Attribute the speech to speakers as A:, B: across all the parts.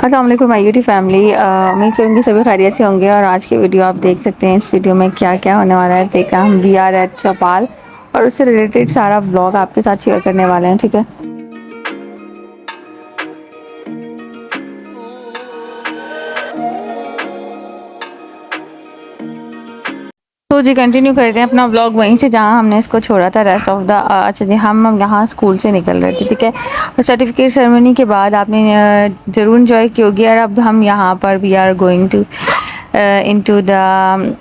A: अस्सलाम वालेकुम my YouTube family. उम्मीद करूँगी सभी खैरियत से होंगे। और आज की वीडियो आप देख सकते हैं, इस वीडियो में क्या क्या होने वाला है। देखा हम वी आर एट चौपाल और उससे रिलेटेड सारा व्लॉग आपके साथ शेयर करने वाले हैं। ठीक है, तो जी कंटिन्यू करते हैं अपना व्लॉग वहीं से जहाँ हमने इसको छोड़ा था। रेस्ट ऑफ द अच्छा जी, हम यहाँ स्कूल से निकल रहे थे। ठीक है, और सर्टिफिकेट सेरेमनी के बाद आपने ज़रूर इन्जॉय की होगी। और अब हम यहाँ पर we are going to into the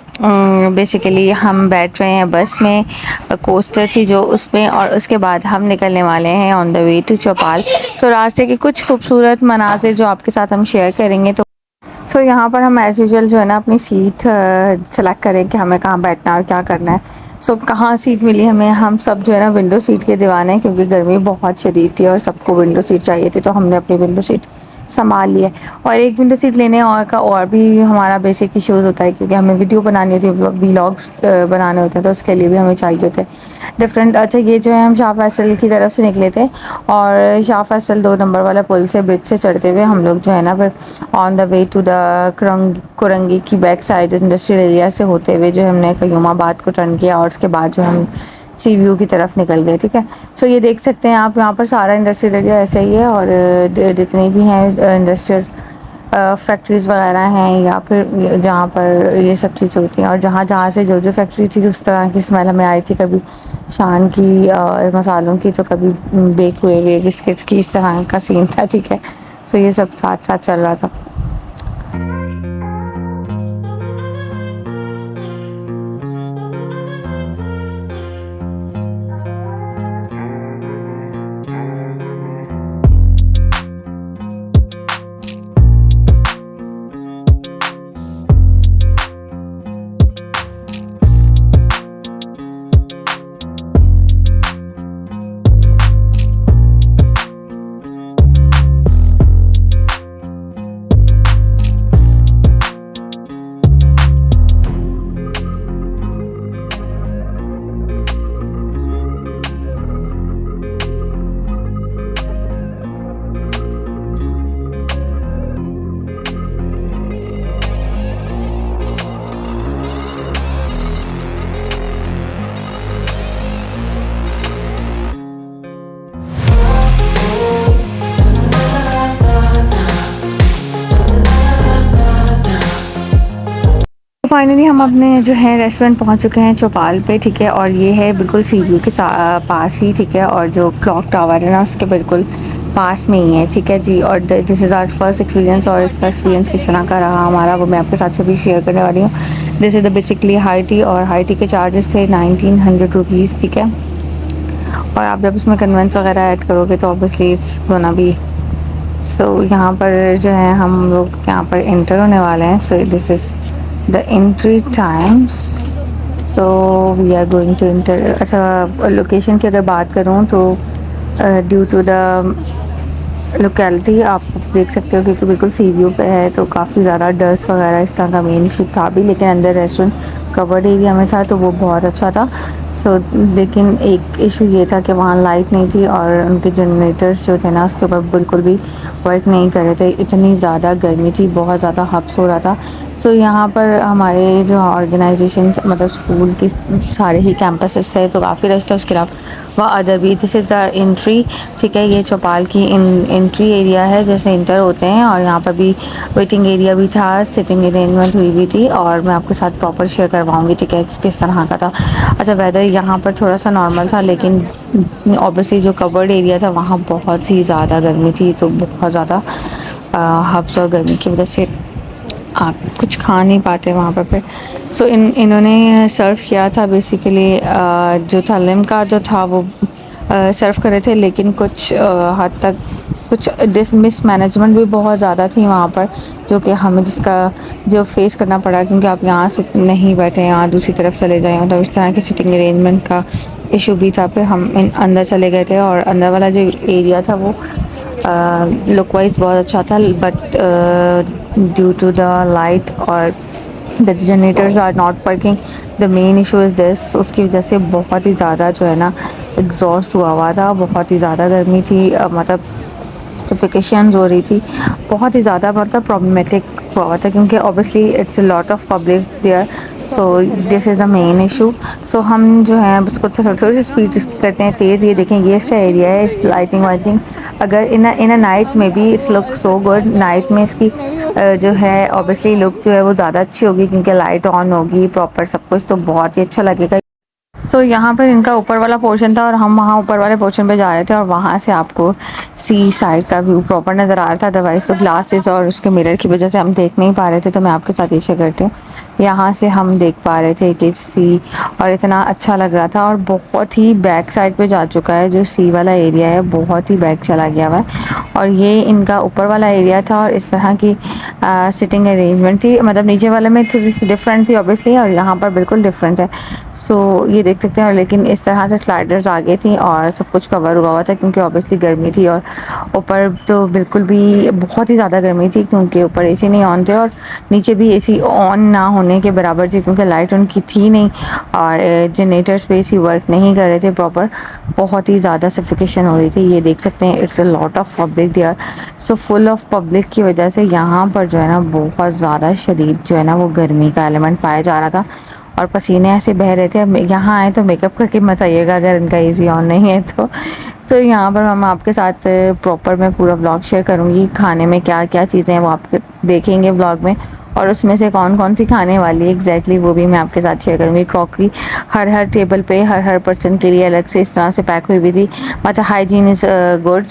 A: basically हम बैठ रहे हैं बस में, कोस्टर थी जो उसमें, और उसके बाद हम निकलने वाले हैं ऑन द वे टू चौपाल। सो रास्ते के कुछ खूबसूरत मनाजिर जो आपके साथ हम शेयर करेंगे। तो यहाँ पर हम एज़ यूजुअल जो है ना अपनी सीट सेलेक्ट करें कि हमें कहाँ बैठना है और क्या करना है। कहाँ सीट मिली हमें, हम सब जो है ना विंडो सीट के दीवाने हैं, क्योंकि गर्मी बहुत शदीद थी और सबको विंडो सीट चाहिए थी। तो हमने अपनी विंडो सीट संभाल लिया। और एक विंडो सीट लेने और का और भी हमारा बेसिक इशूज़ होता है, क्योंकि हमें वीडियो बनानी होती है, व्लॉग्स बनाने होते हैं, तो उसके लिए भी हमें चाहिए होते हैं डिफरेंट। अच्छा, ये जो है हम शाह फैसल की तरफ से निकले थे और शाह फैसल 2 नंबर वाला पुल से ब्रिज से चढ़ते हुए हम लोग जो है ना फिर on the way to the Korangi की बैक साइड इंडस्ट्रियल एरिया से होते हुए जो हमने कयूमाबाद को टर्न किया और उसके बाद जो हम सी व्यू की तरफ निकल गए। ठीक है, ये देख सकते हैं आप, यहाँ पर सारा इंडस्ट्रियल एरिया ऐसा ही है। और जितनी भी हैं इंडस्ट्रियल फैक्ट्रीज़ वगैरह हैं, या फिर जहाँ पर ये सब चीज़ें होती हैं, और जहाँ जहाँ से जो जो फैक्ट्री थी उस तरह की स्मेल हमें आ रही थी। कभी शान की मसालों की, तो कभी बेक हुए बिस्किट्स की, इस तरह का सीन था। ठीक है, ये सब साथ साथ चल रहा था। फाइनली हम अपने जो है रेस्टोरेंट पहुंच चुके हैं चौपाल पे। ठीक है, और ये है बिल्कुल सी व्यू के पास ही। ठीक है, और जो क्लॉक टावर है ना उसके बिल्कुल पास में ही है। ठीक है जी, और this is our first experience, और इसका एक्सपीरियंस किस तरह का रहा हमारा वो मैं आपके साथ सभी शेयर करने वाली हूँ। This is the basically high tea, और हाई टी के चार्जेस थे 1900 रुपीज़। ठीक है, और आप जब इसमें कन्वेंस वगैरह ऐड करोगे तो ऑब्वियसली इट्स गोना बी। यहाँ पर जो है हम लोग यहाँ पर इंटर होने वाले हैं। This is the entry times, so we are going to enter। अच्छा, लोकेशन की अगर बात करूँ तो ड्यू टू द लोकेलिटी आप देख सकते हो, क्योंकि बिल्कुल सी व्यू पे है तो काफ़ी ज़्यादा डस्ट वगैरह इस तरह का मेन इशू था भी, लेकिन अंदर रेस्टोरेंट कवर्ड एरिया में था तो वो बहुत अच्छा था। लेकिन एक इशू ये था कि वहाँ लाइट नहीं थी और उनके जनरेटर्स जो थे ना उसके ऊपर बिल्कुल भी वर्क नहीं कर रहे थे। इतनी ज़्यादा गर्मी थी, बहुत ज़्यादा हब्स हो रहा था। यहाँ पर हमारे जो ऑर्गेनाइजेशन मतलब स्कूल की सारे ही कैंपसेस थे तो काफ़ी रश था। उसके अलावा अदर भी। This is the entry. ठीक है, ये चौपाल की एंट्री एरिया है जैसे इंटर होते हैं, और यहाँ पर भी वेटिंग एरिया भी था, सिटिंग अरेंजमेंट हुई भी थी, और मैं आपके साथ प्रॉपर शेयर करवाऊँगी टिकट्स किस तरह का था। अच्छा, वेदर यहाँ पर थोड़ा सा नॉर्मल था, लेकिन ऑब्वियसली जो कवर्ड एरिया था वहाँ बहुत ही ज़्यादा गर्मी थी, तो बहुत ज़्यादा हब्स और गर्मी की वजह से आप कुछ खा नहीं पाते वहाँ पर। इन्होंने सर्व किया था बेसिकली जो था लिम्का जो था वो सर्व कर रहे थे, लेकिन कुछ हद तक कुछ मिसमैनेजमेंट भी बहुत ज़्यादा थी वहाँ पर, जो कि हमें जिसका जो फेस करना पड़ा, क्योंकि आप यहाँ से नहीं बैठे, यहाँ दूसरी तरफ चले जाएँ, मतलब इस तरह की सिटिंग अरेंजमेंट का इशू भी था। फिर हम अंदर चले गए थे, और अंदर वाला जो एरिया था वो लुक वाइज बहुत अच्छा था, but due to the light और the generators are not working, the main issue is this. उसकी वजह से बहुत ही ज़्यादा जो है ना एग्जॉस्ट हुआ था, बहुत ही ज़्यादा गर्मी थी। मतलब सफिकेशंस हो रही थी, बहुत ही ज़्यादा मतलब प्रॉब्लमेटिक हुआ था क्योंकि obviously it's a lot of public there, so this is the main issue. So हम जो है उसको थोड़ी सी स्पीड करते हैं तेज़। ये देखें, ये इसका एरिया है, इस लाइटिंग वाइटिंग अगर इन अ नाइट में भी it's look so good. Night में इसकी जो है ऑब्वियसली लुक जो है वो ज़्यादा अच्छी होगी क्योंकि लाइट ऑन होगी प्रॉपर सब कुछ, तो बहुत ही अच्छा लगेगा। यहाँ पर इनका ऊपर वाला पोर्शन था और हम वहाँ ऊपर वाले पोर्शन पे जा रहे थे और वहाँ से आपको सी साइड का व्यू प्रॉपर नज़र आ रहा था। अदरवाइज़ तो ग्लासेस और उसके मिरर की वजह से हम देख नहीं पा रहे थे, तो मैं आपके साथ ये शेयर करती हूँ। यहाँ से हम देख पा रहे थे कि सी, और इतना अच्छा लग रहा था। और बहुत ही बैक साइड पे जा चुका है, जो सी वाला एरिया है बहुत ही बैक चला गया हुआ है। और ये इनका ऊपर वाला एरिया था और इस तरह की सिटिंग अरेंजमेंट थी, मतलब नीचे वाले में थोड़ी सी डिफरेंट थी ऑब्वियसली और यहाँ पर बिल्कुल डिफरेंट है। सो ये देख सकते हैं। लेकिन इस तरह से स्लाइडर्स आगे थी और सब कुछ कवर हुआ हुआ था क्योंकि ऑब्वियसली गर्मी थी और ऊपर तो बिल्कुल भी बहुत ही ज़्यादा गर्मी थी क्योंकि ऊपर एसी नहीं ऑन थे और नीचे भी एसी ऑन ना होने के बराबर थी क्योंकि लाइट उनकी थी नहीं और जनरेटर्स पे एसी वर्क नहीं कर रहे थे प्रॉपर। बहुत ही ज़्यादा सफिकेशन हो रही थी। ये देख सकते हैं, it's a lot of public there. So full of public की वजह से यहाँ पर जो है ना बहुत ज़्यादा शदीद जो है ना वो गर्मी का एलिमेंट पाया जा रहा था और पसीने ऐसे बह रहे थे। अब यहाँ आए तो मेकअप करके मत आइएगा अगर इनका एसी ऑन नहीं है तो यहाँ पर हम आपके साथ प्रॉपर मैं पूरा व्लॉग शेयर करूँगी। खाने में क्या क्या चीज़ें हैं वो आप देखेंगे व्लॉग में, और उसमें से कौन कौन सी खाने वाली है एग्जैक्टली वो भी मैं आपके साथ शेयर करूँगी। क्रॉकरी हर टेबल पे हर पर्सन के लिए अलग से इस तरह से पैक हुई हुई थी। मतलब हाइजीन इज़ गुड,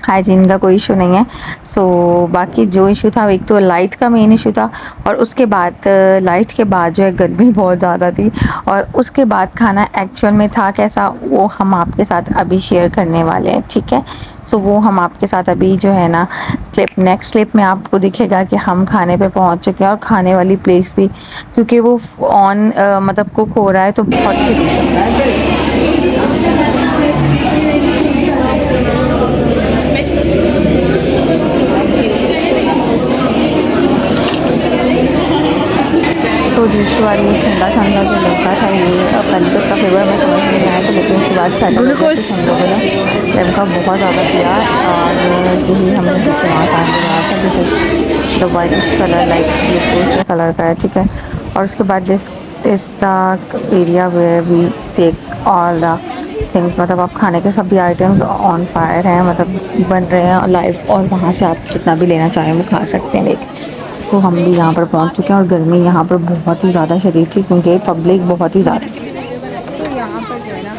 A: हाइजीन का कोई इशू नहीं है। सो बाकी जो इशू था एक तो लाइट का मेन इशू था और उसके बाद लाइट के बाद जो है गर्मी बहुत ज़्यादा थी और उसके बाद खाना एक्चुअल में था कैसा वो हम आपके साथ अभी शेयर करने वाले हैं, ठीक है। सो वो हम आपके साथ अभी जो है ना नेक्स्ट क्लिप में आपको दिखेगा कि हम खाने पे पहुंच चुके हैं और खाने वाली प्लेस भी क्योंकि वो ऑन मतलब कुक हो रहा है तो बहुत अच्छी तो दूसरी बार ये ठंडा ठंडा जो लड़का था ये पहले तो उसका फ्लेवर में समझ नहीं आया था, लेकिन उसके बाद साइड ग्लूकोज हम लोगों ने लेमका बहुत ज़्यादा पिया और यही हमने इस्तेमाल रहा था। This is the white colour like glucose का कलर का है, ठीक है। और उसके बाद this is the area where we take all the things, मतलब आप खाने के सभी आइटम्स ऑन फायर हैं, मतलब बन रहे हैं लाइव और वहाँ से आप जितना भी लेना चाहें वो खा सकते हैं लेकिन। तो हम भी यहाँ पर पहुँच चुके हैं और गर्मी यहाँ पर बहुत ही ज़्यादा शदीद थी क्योंकि पब्लिक बहुत ही ज़्यादा थी। सो यहाँ पर जो है ना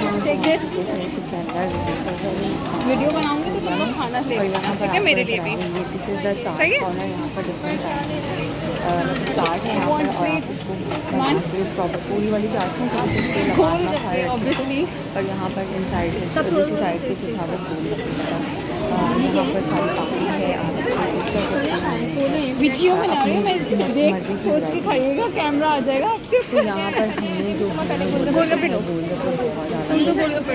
B: वीडियो बनाऊंगी तो तुम लोग खाना ले लेना, ठीक है, मेरे लिए भी।
A: This is the chaat corner. यहाँ पर डिफरेंट मतलब चाट है यहाँ पर और आप इसको प्रॉपर पूरी वाली चाट है तो इसे लगाना
B: ऑब्वियसली
A: और यहाँ पर इन साइड दूसरी साइड पे जो था वो गोल यहाँ पर सारी पापड़ी है आप
B: वीडियो बना रही हूँ मैं, देख सोच के खाइएगा, कैमरा आ जाएगा आपके
A: तो यहाँ पर हमने जो
B: गोलगप्पे लो, हम तो गोलगप्पे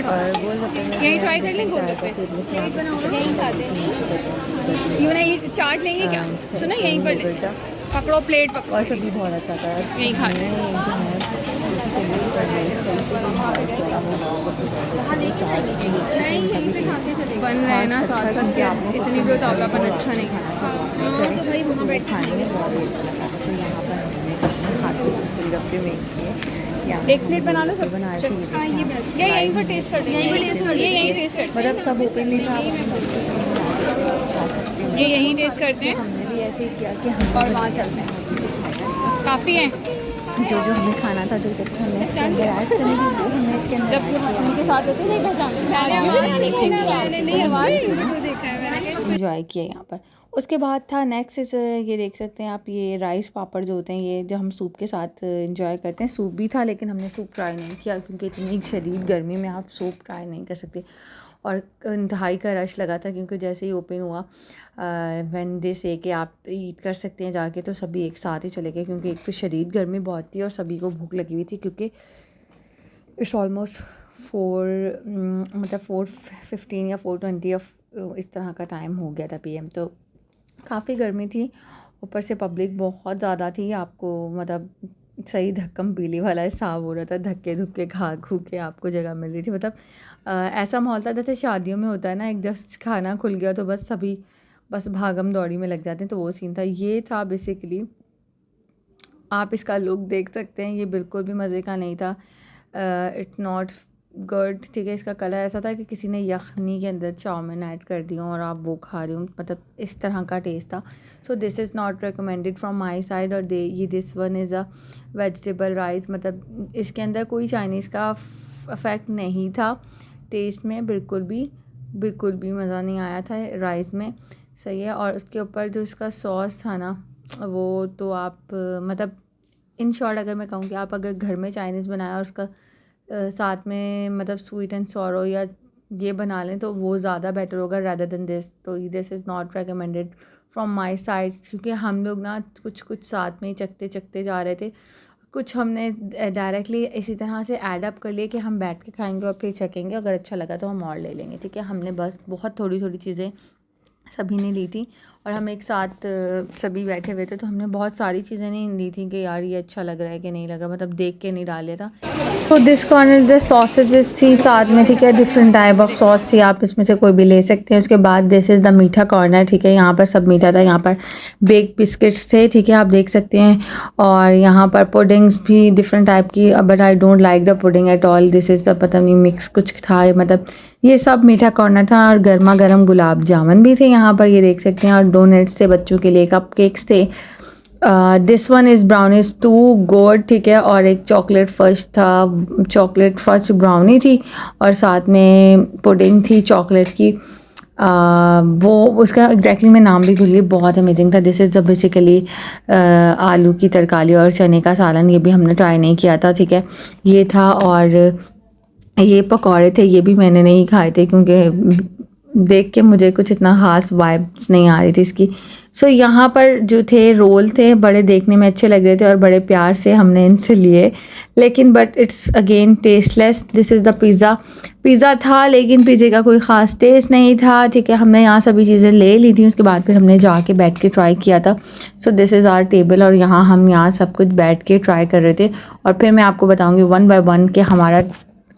B: यहीं ट्राई कर लें गोलगप्पे, यहीं खाते हैं। यूँ ना ये चाट लेंगे क्या, सुना यहीं पर पकड़ो प्लेट पकड़ो
A: और सभी बहुत अच्छा था।
B: यहीं खाते हैं। बन रहे हैं ना साथ साथ क्या, इतनी भी उतावलापन अच्छा नहीं है।
A: तो भाई वहाँ बैठ खाने में बहुत ही अच्छा लगा था। तो यहाँ पर हमने खाते गोलगप्पे में किए,
B: एक प्लेट बना लो सब,
A: बना
B: ये यहीं पर टेस्ट कर देंगे, यहीं टेस्ट करते
A: मतलब सब ओपन नहीं था,
B: ये यहीं टेस्ट करते हैं
A: हमने भी ऐसे ही किया कि हम
B: और वहाँ चलते हैं। काफ़ी हैं
A: जो हमें खाना था जो हमने इसके अंदर ऐड करनी थी वो हमने इसके अंदर
B: जब उनके साथ होते नहीं
A: इंजॉय किया यहाँ पर। उसके बाद था नेक्स्ट इस ये देख सकते हैं आप, ये राइस पापड़ जो होते हैं ये जो हम सूप के साथ इंजॉय करते हैं। सूप भी था लेकिन हमने सूप ट्राई नहीं किया क्योंकि इतनी शदीद गर्मी में आप सूप ट्राई नहीं कर सकते और इंतहाई का रश लगा था क्योंकि जैसे ही ओपन हुआ व्हेन दे से कि आप ईट कर सकते हैं जाके, तो सभी एक साथ ही चले गए क्योंकि एक तो शदीद गर्मी बहुत थी और सभी को भूख लगी हुई थी क्योंकि इट्स ऑलमोस्ट 4:15 या 4:20 इस तरह का टाइम हो गया था PM। तो काफ़ी गर्मी थी, ऊपर से पब्लिक बहुत ज़्यादा थी, आपको मतलब सही धक्कम पीली वाला हिसाब हो रहा था, धक्के धुक्के खा खू के आपको जगह मिल रही थी। मतलब ऐसा माहौल था जैसे शादियों में होता है ना, एक जस्ट खाना खुल गया तो बस सभी बस भागम दौड़ी में लग जाते हैं, तो वो सीन था। ये था बेसिकली, आप इसका लुक देख सकते हैं, ये बिल्कुल भी मज़े का नहीं था। इट नॉट गुड, ठीक है। इसका कलर ऐसा था कि किसी ने यखनी के अंदर चाउमीन ऐड कर दिया और आप वो खा रहे हो, मतलब इस तरह का टेस्ट था। So this is not recommended from my side. और this one is a vegetable rice, मतलब इसके अंदर कोई चाइनीज़ का अफेक्ट नहीं था टेस्ट में, बिल्कुल भी मज़ा नहीं आया था राइस में। सही है। और उसके ऊपर जो इसका सॉस था ना, वो तो आप मतलब इन शॉर्ट अगर मैं कहूँ कि आप अगर घर में चाइनीज़ बनाया और उसका साथ में मतलब स्वीट एंड सॉरो या ये बना लें तो वो ज़्यादा बेटर होगा रादर देन दिस। तो this is not recommended from my side, क्योंकि हम लोग ना कुछ साथ में ही चखते जा रहे थे। कुछ हमने डायरेक्टली इसी तरह से ऐड अप कर लिए कि हम बैठ के खाएंगे और फिर चखेंगे, अगर अच्छा लगा तो हम और ले लेंगे, ठीक है। हमने बस बहुत थोड़ी चीज़ें सभी ने ली थी और हम एक साथ सभी बैठे हुए थे, तो हमने बहुत सारी चीज़ें नहीं ली थी कि यार ये अच्छा लग रहा है कि नहीं लग रहा, मतलब देख के नहीं डाल था। तो दिस कॉर्नर द सॉसेजेस थी साथ में, ठीक है। डिफरेंट टाइप ऑफ सॉस थी, आप इसमें से कोई भी ले सकते हैं। उसके बाद दिस इज़ द मीठा कॉर्नर, ठीक है। यहाँ पर सब मीठा था, यहाँ पर बेक बिस्किट्स थे, ठीक है, आप देख सकते हैं। और यहाँ पर पुडिंग्स भी डिफरेंट टाइप की, but I don't like the pudding at all. This is the पता नहीं मिक्स कुछ था, मतलब ये सब मीठा कॉर्नर था। और गर्मा गर्म गुलाब जामुन भी थे यहाँ पर, ये देख सकते हैं। और डोनट्स थे बच्चों के लिए, कप केक्स थे। This one is brownies too good, ठीक है। और एक चॉकलेट फर्स्ट था, चॉकलेट फर्स्ट ब्राउनी थी और साथ में पुडिंग थी चॉकलेट की। वो उसका एग्जैक्टली मैं नाम भी भूल गई, बहुत अमेजिंग था। दिस इज़ बेसिकली आलू की तरकारी और चने का सालन, ये भी हमने ट्राई नहीं किया था, ठीक है, ये था। और ये पकौड़े थे, ये भी मैंने नहीं खाए थे क्योंकि देख के मुझे कुछ इतना ख़ास वाइब्स नहीं आ रही थी इसकी। सो यहाँ पर जो थे रोल थे, बड़े देखने में अच्छे लग रहे थे और बड़े प्यार से हमने इनसे लिए, लेकिन but it's again tasteless. This is the pizza था, लेकिन पिज़्ज़े का कोई ख़ास टेस्ट नहीं था, ठीक है। हमने यहाँ सभी चीज़ें ले ली थी, उसके बाद फिर हमने जाके बैठ के ट्राई किया था। So this is our table और यहाँ हम यहाँ सब कुछ बैठ के ट्राई कर रहे थे। और फिर मैं आपको बताऊँगी वन बाय वन कि हमारा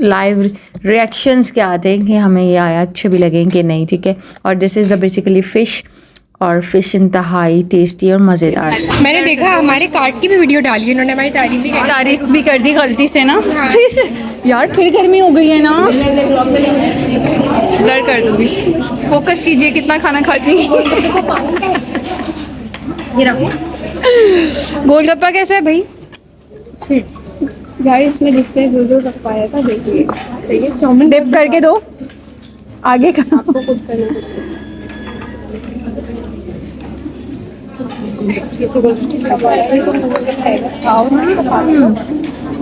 A: लाइव रिएक्शंस क्या आते हैं कि हमें ये आया अच्छे भी लगें कि नहीं, ठीक है। और this is the basically fish, और फ़िश इंतहाई टेस्टी और मज़ेदार।
B: मैंने देखा हमारे कार्ट की भी वीडियो डाली है इन्होंने, हमारी तारीफ भी कर दी गलती से ना। यार फिर गर्मी हो गई है ना, ब्लर कर दूँगी, फोकस कीजिए कितना खाना खाती हैं। गोलगप्पा कैसा है भाई?
C: यार इसमें जिसने जो रख पाया था देखिए, सही है। चाउमीन
B: डिप करके दो आगे का,
C: आपको खुद करना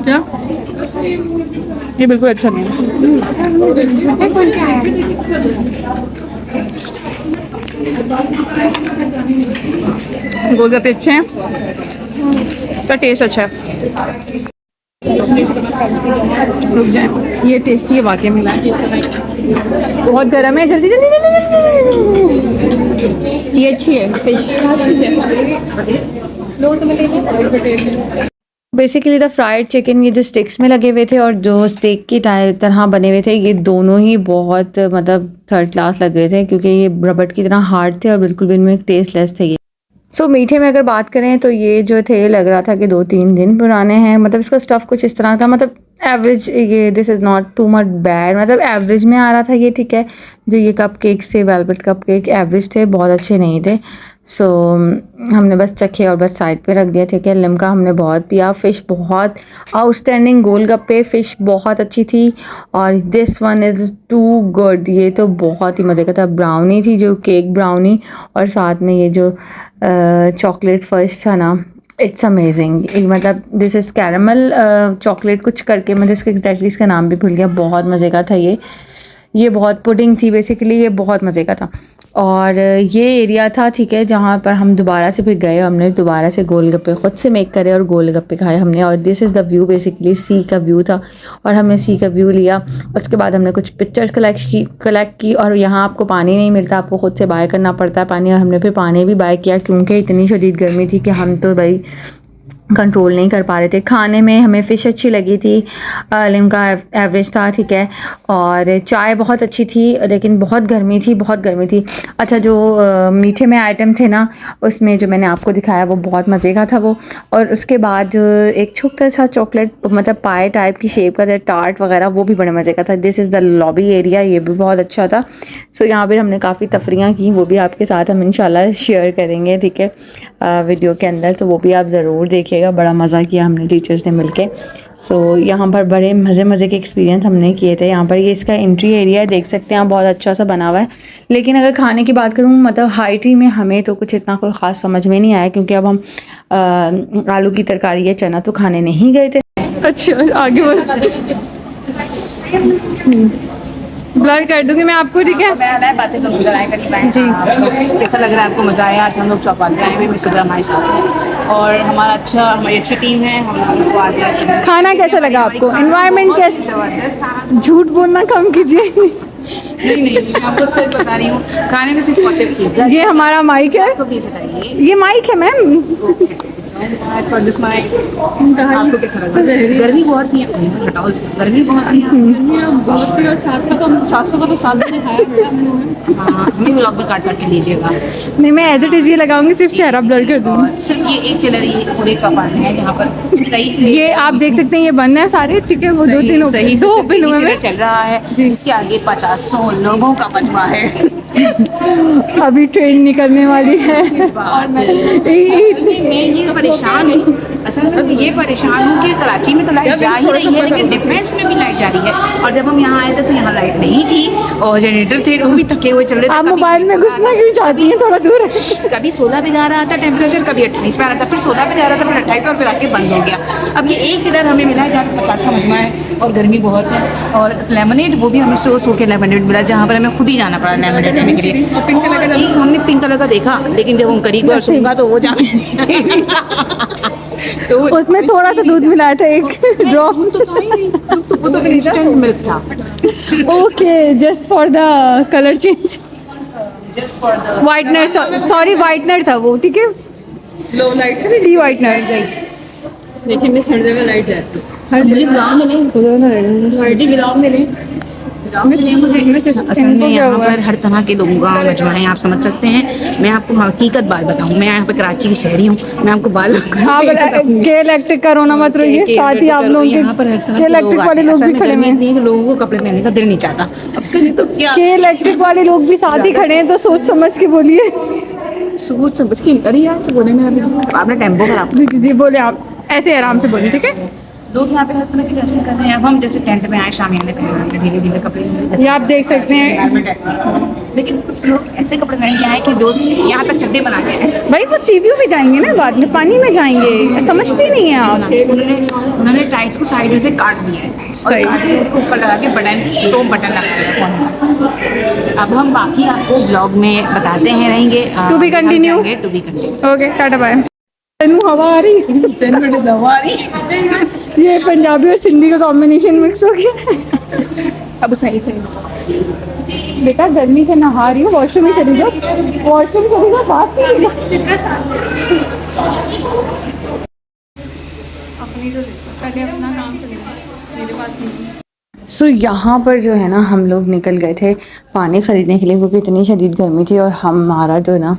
B: क्या? ये बिल्कुल अच्छा नहीं है। गोलगप्पे अच्छे हैं, इसका टेस्ट अच्छा है। रुक जाए, ये टेस्टी है वाकई में, बहुत गर्म है, जल्दी जल्दी जल्दी। ये अच्छी है फिश,
C: लो तो मैं लेके
A: बेसिकली द फ्राइड चिकन, ये जो स्टिक्स में लगे हुए थे और जो स्टेक की तरह बने हुए थे, ये दोनों ही बहुत मतलब थर्ड क्लास लग रहे थे, क्योंकि ये रबड़ की तरह हार्ड थे और बिल्कुल भी इनमें टेस्टलेस थे ये। सो मीठे में अगर बात करें तो ये जो थे लग रहा था कि 2-3 दिन पुराने हैं, मतलब इसका स्टफ़ कुछ इस तरह था, मतलब एवरेज, ये this is not too much bad, मतलब एवरेज में आ रहा था ये, ठीक है। जो ये कप केक्स थे, वेलवेट कप केक, एवरेज थे, बहुत अच्छे नहीं थे। सो हमने बस चखे और बस साइड पे रख दिया, ठीक है। लिम्का हमने बहुत पिया। फ़िश बहुत आउटस्टैंडिंग, गोलगप्पे फ़िश बहुत अच्छी थी। और this one is too good, ये तो बहुत ही मज़े का था। ब्राउनी थी जो केक ब्राउनी, और साथ में ये जो चॉकलेट फर्स्ट था ना, इट्स अमेजिंग। मतलब दिस इज़ कैरमल चॉकलेट कुछ करके, मतलब इसका एग्जैक्टली इसका नाम भी भूल गया, बहुत मज़े का था ये बहुत पुडिंग थी बेसिकली, ये बहुत मज़े का था। और ये एरिया था, ठीक है, जहाँ पर हम दोबारा से फिर गए, हमने दोबारा से गोलगप्पे ख़ुद से मेक करे और गोलगप्पे खाए हमने। और this is the view, basically sea का व्यू था और हमने सी का व्यू लिया। उसके बाद हमने कुछ पिक्चर्स कलेक्ट की। और यहाँ आपको पानी नहीं मिलता, आपको ख़ुद से बाय करना पड़ता है पानी, और हमने फिर पानी भी बाय किया क्योंकि इतनी शदीद गर्मी थी कि हम तो भाई कंट्रोल नहीं कर पा रहे थे। खाने में हमें फ़िश अच्छी लगी थी, लिम्का एवरेज था, ठीक है, और चाय बहुत अच्छी थी, लेकिन बहुत गर्मी थी, बहुत गर्मी थी। अच्छा, जो मीठे में आइटम थे ना, उसमें जो मैंने आपको दिखाया वो बहुत मज़े का था वो। और उसके बाद एक छोटा सा चॉकलेट मतलब पाए टाइप की शेप का था, टार्ट वगैरह, वो भी बड़े मज़े का था। This is the lobby area, ये भी बहुत अच्छा था। सो यहाँ पर हमने काफ़ी तफरियाँ की, वो भी आपके साथ हम इंशाल्लाह शेयर करेंगे, ठीक है, वीडियो के अंदर, तो वो भी आप ज़रूर देखिएगा। बड़ा मज़ा किया हमने टीचर्स ने मिलके। सो यहाँ पर बड़े मज़े के एक्सपीरियंस हमने किए थे। यहाँ पर ये इसका एंट्री एरिया है, देख सकते हैं आप, बहुत अच्छा सा बना हुआ है। लेकिन अगर खाने की बात करूँ, मतलब हाई टी में हमें तो कुछ इतना कोई ख़ास समझ में नहीं आया, क्योंकि अब हम आलू की तरकारी या चना तो खाने नहीं गए थे। अच्छा, आगे बढ़, ब्लर कर दूँगी मैं आपको, ठीक है।
D: मैं बातें करूँगी जी। कैसा लग रहा है आपको? मज़ा आया? आज हम लोग चौपाल पे आए हुए मिस्टर रमाइश खाते हैं और हमारी अच्छी टीम है। हम लोग को आज
A: खाना कैसा लगा आपको? एनवायरनमेंट कैसा?
D: जबरदस्त खाना।
A: झूठ बोलना कम कीजिए।
D: नहीं, मैं आपको सच बता रही हूँ, खाने में सिर्फ पिज्जा।
A: ये हमारा माइक है,
D: इसको प्लीज हटाइए।
A: ये माइक है मैम।
D: आपको कैसा लगा? गर्मी बहुत थी, हटाओ, गर्मी बहुत थी,
B: और साथ में तो 700 का तो 7 दिन खाया।
D: हाँ, हमें ब्लॉग में काट के लीजिएगा।
A: नहीं, मैं एज इट इज़ ये लगाऊंगी, सिर्फ चेहरा ब्लर कर दूँगी।
D: सिर्फ ये एक चिलर ही पूरे चौपाल में है जहाँ पर सही से
A: ये आप देख सकते हैं, ये बंद है सारे, ठीक है, वो दो तीन
D: सही से
A: दो
D: सिर्फ
A: ओपन
D: एक
A: हुए
D: चिलर
A: हैं।
D: चल रहा है, जिसके आगे 50-100 लोगों का मजमा है।
A: अभी ट्रेन निकलने वाली है।
D: मैं ये परेशान हूँ, असल में ये परेशान हूँ कि कराची में तो लाइट जा ही रही है, लेकिन डिफेंस में भी लाइट जा रही है। और जब हम यहाँ आए थे तो यहाँ लाइट नहीं थी और जनरेटर थे, वो भी थके हुए चल रहे थे।
A: आप मोबाइल में घुसना क्यों चाहती हैं? थोड़ा दूर है।
D: कभी 16 पे जा रहा था टेम्परेचर, कभी 28 पे आ रहा था, फिर 16 पे जा रहा था, फिर 28 पे, और फिर आके बंद हो गया। अब ये एक चिलर हमें मिला है जहाँ पे 50 का मजमा है और गर्मी बहुत है। और लेमनेड, वो भी हमें सो के लेमनेड मिला, जहाँ पर हमें खुद ही जाना पड़ा लेमनेड लेने के लिए। हमने पिंक कलर का देखा, लेकिन जब हम करीब सूंगा तो वो तो
A: उसमें थोड़ा सा दूध मिलाया था, एक ड्रॉप।
D: वो तो इंस्टेंट मिल्क था।
A: Okay, just for the colour change, whitener, sorry whitener था वो, ठीक है,
B: लो लाइट से
A: टी वाइटनर।
B: देखिए मैं हर जगह लाइट जाती है।
D: हर जगह ग्राउंड मिले मुझे असल में यहाँ पर हर तरह के लोगों का मजमा है, आप समझ सकते हैं। मैं आपको हकीकत बात बताऊँ, मैं यहाँ पे कराची की शहरी हूँ, मैं आपको बात
A: के इलेक्ट्रिक का रोना मत रहिए, साथ ही आप लोग
D: यहाँ पर हर तरह के
A: इलेक्ट्रिक वाले लोग भी खड़े हैं।
D: लोगों को कपड़े पहनने का दिल नहीं चाहता, अब करें तो क्या।
A: के इलेक्ट्रिक वाले लोग भी साथ ही खड़े हैं, तो सोच समझ के बोलिए।
D: सोच समझ के, अरे यार तो बोले, मैं अभी आपने टेम्पो खराब।
A: जी बोले, आप ऐसे आराम से बोलिए, ठीक है।
D: लोग यहाँ पे हर तरह के ड्रेसिंग कर रहे हैं। अब हम जैसे टेंट में आए, शामियाने पहने हैं, धीरे धीरे कपड़े,
A: ये आप देख सकते हैं।
D: लेकिन कुछ लोग ऐसे कपड़े पहन के आए कि जो यहाँ तक चड्डे बना के आए।
A: भाई वो सी व्यू में जाएंगे ना, बाद में पानी में जाएंगे, समझती नहीं है आप।
D: उन्होंने टाइट्स को साइड में से काट दिया है,
A: सही।
D: और काट के उसको ऊपर लगा के बटन लगा दिया। अब हम बाकी आपको ब्लॉग में बताते हैं रहेंगे।
A: To be continue?
D: To be continue.
A: Okay, tata bye. तेनू हवा आ रही,
D: हवा आ रही।
A: ये पंजाबी और सिंधी का कॉम्बिनेशन मिक्स हो गया।
D: अब सही से
A: बेटा गर्मी से नहा रही हूँ, वॉशरूम में चली जाओ, वॉशरूम चली जाओ, बात नहीं।
B: अपनी तो पहले अपना काम तो मेरे पास नहीं।
A: सो यहाँ पर जो है ना, हम लोग निकल गए थे पानी ख़रीदने के लिए, क्योंकि इतनी शदीद गर्मी थी और हमारा जो ना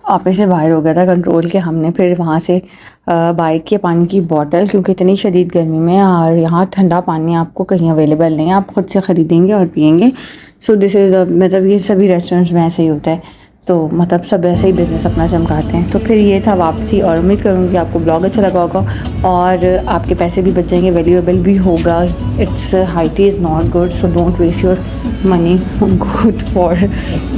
A: आपे से बाहर हो गया था कंट्रोल के। हमने फिर वहाँ से बाइक के पानी की बोतल, क्योंकि इतनी शदीद गर्मी में और यहाँ ठंडा पानी आपको कहीं अवेलेबल नहीं है, आप ख़ुद से ख़रीदेंगे और पियेंगे। सो दिस इज़ मतलब ये सभी रेस्टोरेंट्स में ऐसे ही होता है, तो मतलब सब ऐसे ही बिज़नेस अपना चमकाते हैं। तो फिर ये था वापसी, और उम्मीद करूँगी आपको ब्लॉग अच्छा लगा होगा और आपके पैसे भी बच जाएंगे, वैल्यूएबल भी होगा। It's high tea is not good, so don't waste your money good for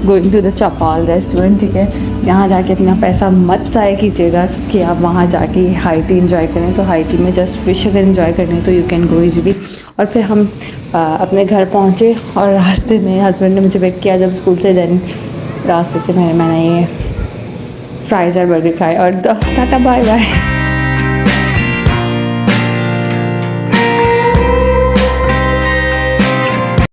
A: going to the Chaupal restaurant, ठीक है। यहाँ जाके अपना पैसा मत ज़ाया कीजिएगा कि आप वहाँ जाके हाई टी इन्जॉय करें। तो हाई टी में जस्ट फिश अगर इन्जॉय करनी है तो यू कैन गो ईजीली। और फिर हम अपने घर पहुँचे और रास्ते में हस्बैंड ने मुझे पिक किया जब स्कूल से, देन रास्ते से मैंने ये फ्राइज़ और बर्गर खाए और टाटा बाय बाय।